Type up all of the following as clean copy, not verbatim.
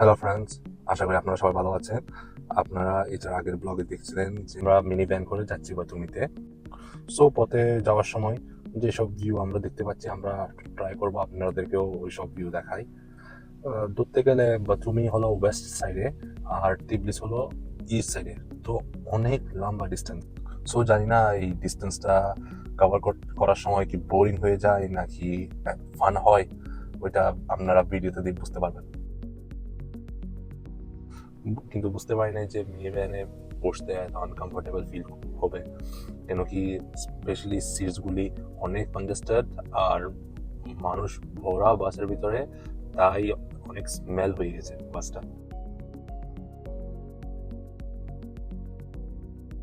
Hello friends, আশা করি আপনারা সবাই ভালো আছেন। আপনারা এটার আগের ব্লগে দেখছিলেন যে আমরা মিনি ভ্যান করে যাচ্ছি বাতুমিতে। সো পথে যাওয়ার সময় যেসব ভিউ আমরা দেখতে পাচ্ছি আমরা ট্রাই করবো আপনাদেরকেও ওই সব ভিউ দেখাই। ধরতে গেলে বাতুমি হলো ওয়েস্ট সাইডে আর টিবলিস হলো ইস্ট সাইডে, তো অনেক লম্বা ডিস্টেন্স। সো জানি না এই ডিস্টেন্সটা কভার করার সময় কি বোরিং হয়ে যায় নাকি ফান হয়, ওইটা আপনারা ভিডিওতে দিয়ে বুঝতে পারবেন। কিন্তু বুঝতে পারি নাই যে মিনি ভ্যানে বসতে এত আনকমফোর্টেবল ফিল হবে, কেন কি স্পেশালি সিটসগুলি অনেক কনজেস্টেড আর মানুষ ভরা বাসের ভিতরে, তাই অনেক স্মেল হয়ে গেছে বাসটা।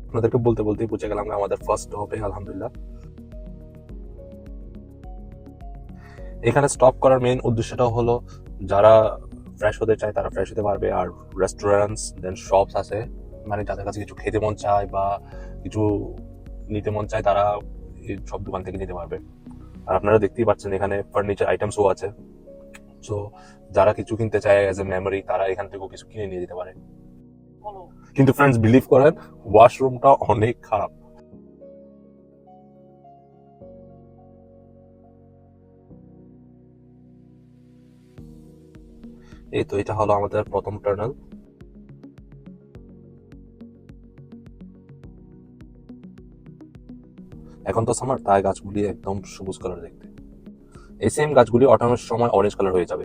আপনাদেরকে বলতে বলতেই বুঝে গেলাম আমাদের ফার্স্ট স্টপে আলহামদুলিল্লাহ। এখানে স্টপ করার মেইন উদ্দেশ্যটা হলো যারা ফ্রেশ হতে চায় তারা ফ্রেশ হতে পারবে, আর রেস্টুরেন্টস দেন শপস আছে, মানে যাদের কাছে কিছু খেতে মন চায় বা কিছু নিতে মন চায় তারা এই সব দোকান থেকে নিতে পারবে। আর আপনারা দেখতেই পাচ্ছেন এখানে ফার্নিচার আইটেমসও আছে। সো যারা কিছু কিনতে চায় অ্যাজ এ মেমোরি তারা এখান থেকেও কিছু কিনে নিয়ে যেতে পারে। কিন্তু ফ্রেন্ডস বিলিভ করেন, ওয়াশরুমটা অনেক খারাপ। এই তো এটা হলো আমাদের প্রথম টার্নাল। এখন তো সামার, তাই গাছগুলি একদম সবুজ কালার দেখতে। এই সেম গাছগুলি অটানোর সময় অরেঞ্জ কালার হয়ে যাবে,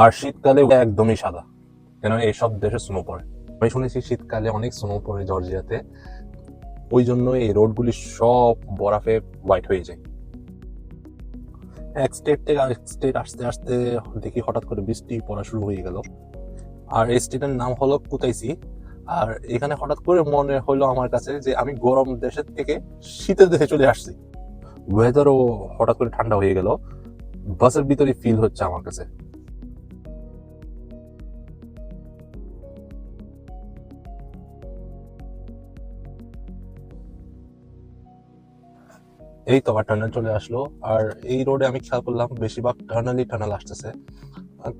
আর শীতকালে একদমই সাদা, কেন এইসব দেশে স্নো পড়ে। আমি শুনেছি শীতকালে অনেক স্নো পড়ে জর্জিয়াতে, ওই জন্য এই রোডগুলি সব বরফে হোয়াইট হয়ে যায়। এক স্টেট থেকে আরেক স্টেট আসতে আসতে দেখি হঠাৎ করে বৃষ্টি পড়া শুরু হয়ে গেল। আর এই স্টেটের নাম হলো কুতাইসি। আর এখানে হঠাৎ করে মনে হলো আমার কাছে যে আমি গরম দেশের থেকে শীতের দেশে চলে আসছি। ওয়েদারও হঠাৎ করে ঠান্ডা হয়ে গেল, বাসের ভিতরে ফিল হচ্ছে আমার কাছে। এই তো আবার টানেল চলে আসলো। আর এই রোডে আমি খেয়াল করলাম বেশিরভাগ টানেল আসতেছে,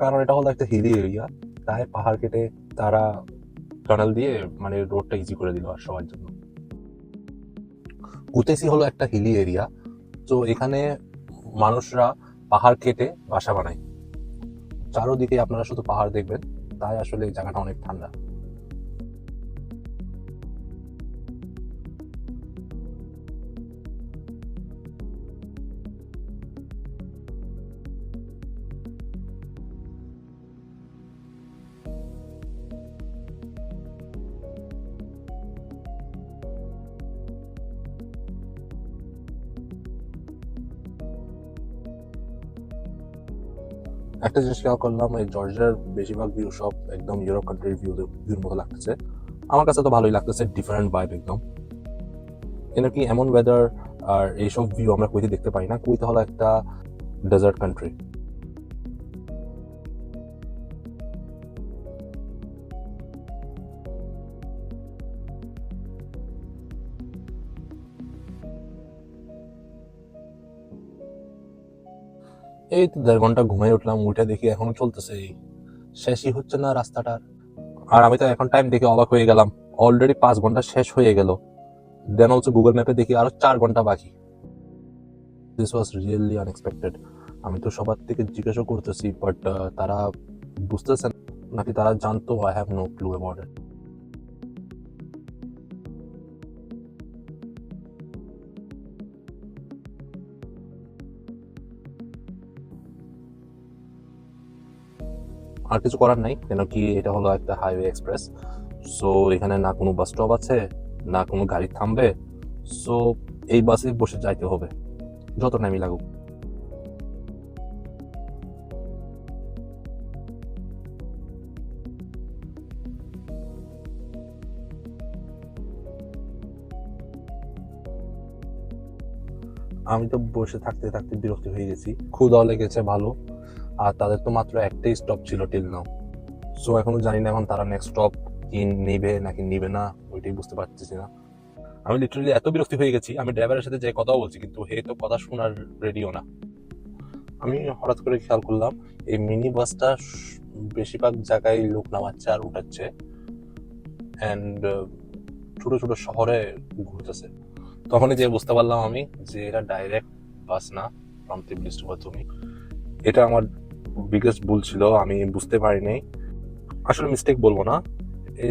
কারণ এটা হলো একটা হিলি এরিয়া, তাই পাহাড় কেটে তারা টানেল দিয়ে মানে রোডটা ইজি করে দিল আর সবার জন্য। কুতেসি হলো একটা হিলি এরিয়া, তো এখানে মানুষরা পাহাড় কেটে বাসা বানায়। চারোদিকে আপনারা শুধু পাহাড় দেখবেন, তাই আসলে এই জায়গাটা অনেক ঠান্ডা। একটা জিনিস খেয়াল করলাম, এই জর্জিয়ার বেশিরভাগ ভিউ সব একদম ইউরোপ কান্ট্রির ভিউর মতো লাগতেছে। আমার কাছে তো ভালোই লাগতেছে, ডিফারেন্ট ভাইব একদম। কেন কি এমন ওয়েদার আর এইসব ভিউ আমরা কুয়েতে দেখতে পাই না। কুয়েত হলো একটা ডেজার্ট কান্ট্রি। এই তো 1.5 ঘন্টা ঘুমাই উঠলাম, উঠে দেখি এখনো চলতেছে, শেষই হচ্ছে না রাস্তাটার। আর আমি তো এখন টাইম দেখে অবাক হয়ে গেলাম, অলরেডি 5 ঘন্টা শেষ হয়ে গেল। দেন অলসো গুগল ম্যাপে দেখি আরো 4 ঘন্টা বাকি। This was really unexpected. আমি তো সবার থেকে জিজ্ঞাসা করতেছি, বাট তারা বুঝতেছেন নাকি তারা জানতো, I have no clue about it. আর কিছু করার নাই, কেন কি এটা হলো একটা হাইওয়ে এক্সপ্রেস। সো এখানে না কোনো বাস স্টপ আছে, না কোনো গাড়ি থামবে। সো এই বাসে বসে যাইতে হবে যত টাইমই লাগুক। আমি তো বসে থাকতে থাকতে বিরক্তি হয়ে গেছি, ক্ষুধাও লেগেছে ভালো। আর তাদের তো মাত্র একটাই স্টপ ছিল টিল নাও। সো এখনো জানি না এখন তারা নেক্সট স্টপ কি নিবে নাকি নিবে না, ওইটাই বুঝতে পারতেছি না। আমি লিটারালি এত বিরক্তি হয়ে গেছি, আমি ড্রাইভারের সাথে যে কথাও বলছি কিন্তু হে তো কথা শোনার রেডিও না। আমি হঠাৎ করে খেয়াল করলাম এই মিনি বাসটা বেশিরভাগ জায়গায় লোক নামাচ্ছে আর উঠাচ্ছে, অ্যান্ড ছোট ছোট শহরে ঘুরতেছে। তখনই যে বুঝতে পারলাম আমি যে এটা ডাইরেক্ট বাস না ফ্রম তিবলিস টু বাতুমি। এটা আমার বিগেস্ট ভুল ছিল, আমি বুঝতে পারিনি। আসলে মিস্টেক বলবো না,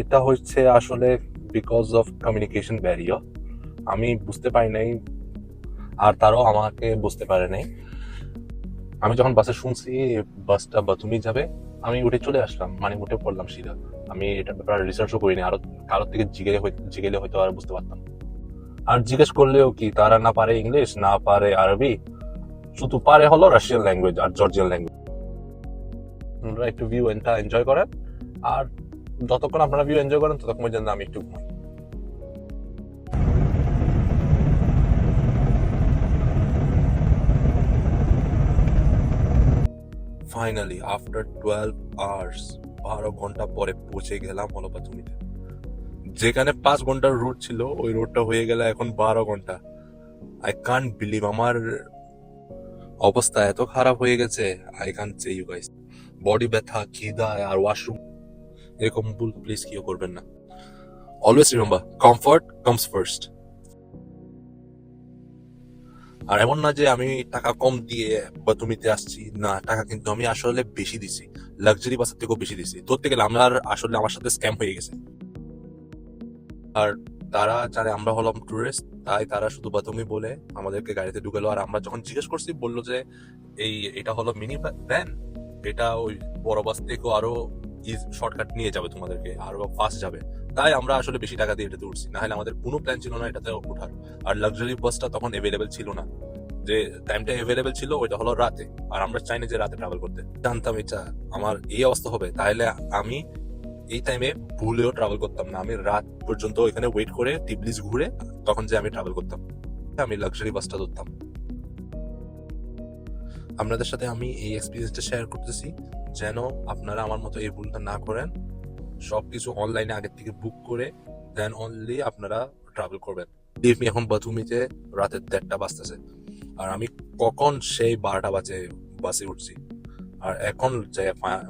এটা হচ্ছে আসলে বিকজ অফ কমিউনিকেশন ব্যারিয়ার। আমি বুঝতে পারি নাই আর তারাও আমাকে বুঝতে পারে নাই। আমি যখন বাসে শুনছি বাসটা বাতুমি যাবে, আমি উঠে চলে আসলাম, মানে উঠে পড়লাম সিধা। আমি এটার ব্যাপারে রিসার্চও করিনি, আরো কারোর থেকে জিগেলে হয়তো আর বুঝতে পারতাম। আর জিজ্ঞেস করলেও কি, তারা না পারে ইংলিশ, না পারে আরবি, শুধু পারে হলো রাশিয়ান ল্যাঙ্গুয়েজ আর জর্জিয়ান ল্যাঙ্গুয়েজ। আপনারা একটু ভিউ এনজয় করেন, আর যতক্ষণ আপনারা ভিউ এনজয় করেন ততক্ষণ পর্যন্ত আমি একটু ঘুমাই। ফাইনালি আফটার 12 আওয়ার্স 12 ঘন্টা পরে পৌঁছে গেলাম হলো বাতুমিতে। যেখানে 5 ঘন্টার রুট ছিল ওই রোডটা হয়ে গেল এখন 12 ঘন্টা। আই কান্ট বিলিভ, আমার অবস্থা এত খারাপ হয়ে গেছে। I can't say you guys, body ব্যথা, খিদা আর ওয়াশরুম, এরকম ভুল প্লিজ কেউ করবেন না। Always remember, comfort comes first. আর এমন না যে আমি টাকা কম দিয়ে বাতুমিতে আসছি, না, টাকা কিন্তু আমি আসলে বেশি দিছি, লাক্সারি বাসের থেকেও বেশি দিছি। ধরতে গেলে আমার আসলে আমার সাথে স্ক্যাম হয়ে গেছে। আর তারা জানে আমরা হলাম টুরিস্ট, তাই তারা শুধু বাতুমি বলে আমাদেরকে গাড়িতে ঢুকালো। আর আমরা যখন জিজ্ঞেস করছি বললো যে এটা হলো মিনি ভ্যান, এটা ওই বড় বাস থেকেও আরো শর্টকাট নিয়ে যাবে, তোমাদেরকে আরো ফাস্ট যাবে। তাই আমরা আসলে বেশি টাকা দিয়ে এটাতে উঠছি, না হলে আমাদের কোনো প্ল্যান ছিল না এটাতে ওঠার। আর লাক্সারি বাসটা তখন এভেলেবেল ছিল না, যে টাইমটা এভেলেবেল ছিল ওইটা হলো রাতে, আর আমরা চাইনি যে রাতে ট্রাভেল করতে। জানতাম এটা আমার এই অবস্থা হবে, তাহলে আমি এই টাইমে ভুলেও ট্রাভেল করতাম না। আমি রাত পর্যন্ত এখানে ওয়েট করে টিবলিস ঘুরে তখন যে আমি ট্রাভেল করতাম, আমি লাক্সারি বাসটা ধরতাম। আপনাদের সাথে আমি এই এক্সপিরিয়েন্সটা শেয়ার করতেছি যেন আপনারা আমার মতো এই ভুলটা না করেন। সবকিছু অনলাইনে আগের থেকে বুক করে দেন অনলি আপনারা ট্রাভেল করবেন। এখন বাতুমিতে রাতের 1:30 বাজতেছে, আর আমি কখন সেই 12টা বাজে বাসে উঠছি, আর এখন যে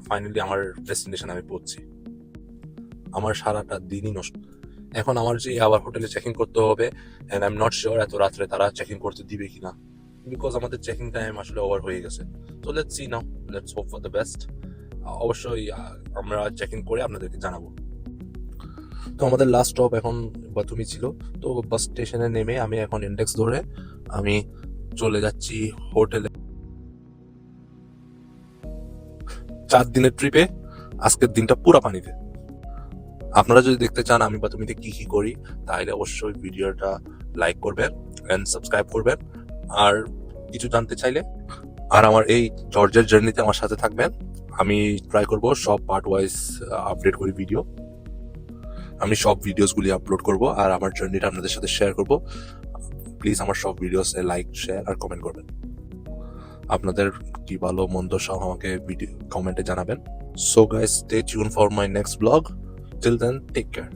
ফাইনালি আমার ডেস্টিনেশন আমি পৌঁছছি। আমার সারাটা দিনই নষ্ট। এখন আমার যে আবার হোটেলে চেকিং করতে হবে, and I am not sure এত রাত্রে তারা চেকিং করতে দিবে কিনা, বিকজ আমাদের চেকিং টাইম আসলে ওভার হয়ে গেছে। তো let's see now, let's hope for the best. অবশ্যই আমরা চেকিং করে আপনাদেরকে জানাবো। তো আমাদের লাস্ট স্টপ এখন বাতুমি ছিল। তো বাস স্টেশনে নেমে আমি এখন ইন্ডেক্স ধরে আমি চলে যাচ্ছি হোটেলে। 4 দিনের ট্রিপে আজকের দিনটা পুরো পানিতে। আপনারা যদি দেখতে চান আমি বাতুমিতে কি কি করি, তাহলে অবশ্যই ভিডিওটা লাইক করবেন এন্ড সাবস্ক্রাইব করবেন। আর কিছু জানতে চাইলে আর আমার এই জর্জিয়ার জার্নিতে আমার সাথে থাকবেন। আমি ট্রাই করব সব পার্ট ওয়াইজ আপডেট করি ভিডিও। আমি সব ভিডিওসগুলি আপলোড করব আর আমার জার্নিটা আপনাদের সাথে শেয়ার করব। প্লিজ আমার সব ভিডিওসে লাইক, শেয়ার আর কমেন্ট করবেন। আপনাদের কি ভালো মন্দ সব আমাকে ভিডিও কমেন্টে জানাবেন। So guys, stay tune for my next blog. Till then, take care.